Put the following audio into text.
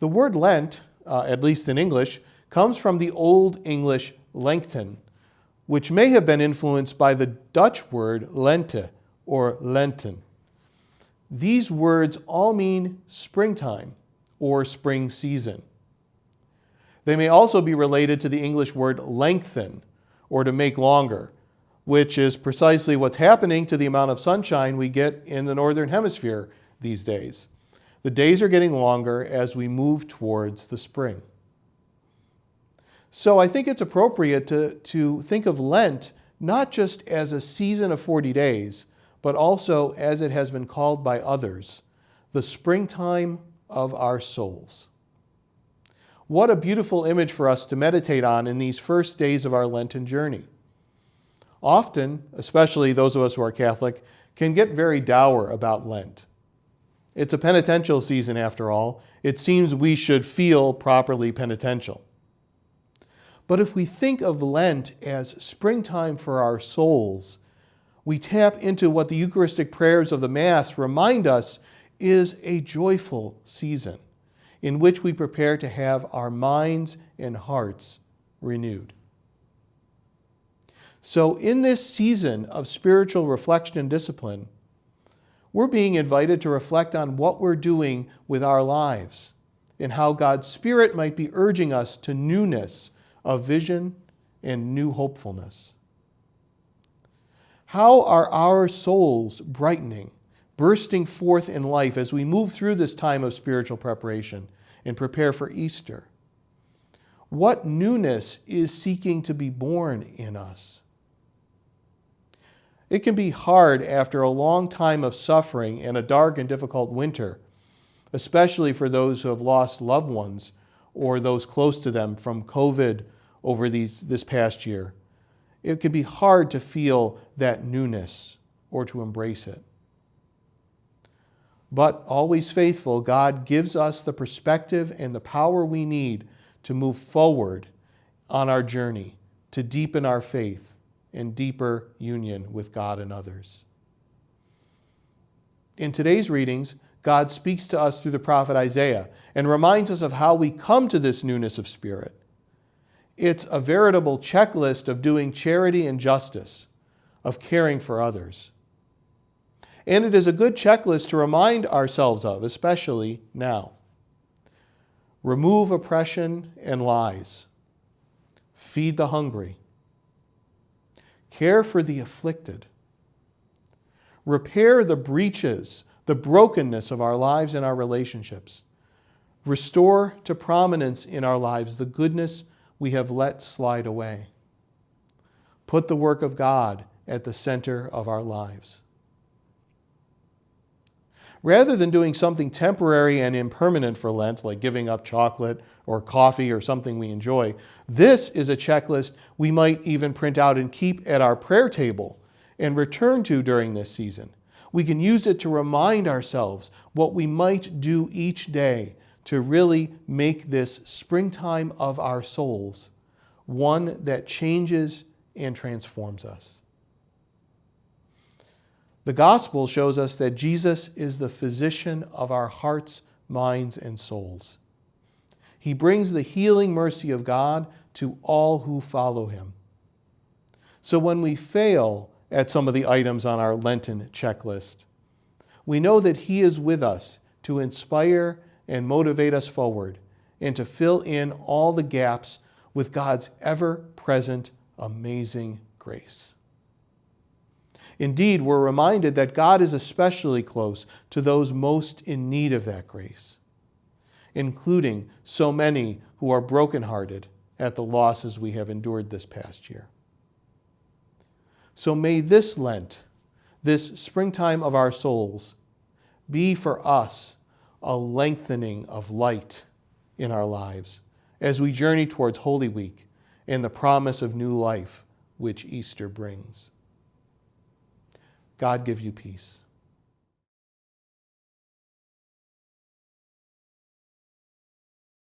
The word Lent, at least in English, comes from the Old English lengthen, which may have been influenced by the Dutch word lente or lenten. These words all mean springtime or spring season. They may also be related to the English word lengthen, or to make longer, which is precisely what's happening to the amount of sunshine we get in the Northern Hemisphere these days. The days are getting longer as we move towards the spring. So I think it's appropriate to think of Lent not just as a season of 40 days, but also, as it has been called by others, the springtime of our souls. What a beautiful image for us to meditate on in these first days of our Lenten journey. Often, especially those of us who are Catholic, can get very dour about Lent. It's a penitential season after all. It seems we should feel properly penitential. But if we think of Lent as springtime for our souls, we tap into what the Eucharistic prayers of the Mass remind us is a joyful season in which we prepare to have our minds and hearts renewed. So in this season of spiritual reflection and discipline, we're being invited to reflect on what we're doing with our lives and how God's Spirit might be urging us to newness of vision and new hopefulness. How are our souls brightening, bursting forth in life as we move through this time of spiritual preparation and prepare for Easter? What newness is seeking to be born in us? It can be hard after a long time of suffering and a dark and difficult winter, especially for those who have lost loved ones or those close to them from COVID over this past year. It can be hard to feel that newness or to embrace it. But always faithful, God gives us the perspective and the power we need to move forward on our journey, to deepen our faith and deeper union with God and others. In today's readings, God speaks to us through the prophet Isaiah and reminds us of how we come to this newness of spirit. It's a veritable checklist of doing charity and justice, of caring for others. And it is a good checklist to remind ourselves of, especially now. Remove oppression and lies. Feed the hungry. Care for the afflicted. Repair the breaches, the brokenness of our lives and our relationships. Restore to prominence in our lives the goodness we have let slide away. Put the work of God at the center of our lives. Rather than doing something temporary and impermanent for Lent, like giving up chocolate or coffee or something we enjoy, this is a checklist we might even print out and keep at our prayer table and return to during this season. We can use it to remind ourselves what we might do each day to really make this springtime of our souls one that changes and transforms us. The gospel shows us that Jesus is the physician of our hearts, minds, and souls. He brings the healing mercy of God to all who follow him. So when we fail at some of the items on our Lenten checklist, we know that he is with us to inspire and motivate us forward and to fill in all the gaps with God's ever-present, amazing grace. Indeed, we're reminded that God is especially close to those most in need of that grace, including so many who are brokenhearted at the losses we have endured this past year. So may this Lent, this springtime of our souls, be for us a lengthening of light in our lives as we journey towards Holy Week and the promise of new life which Easter brings. God give you peace.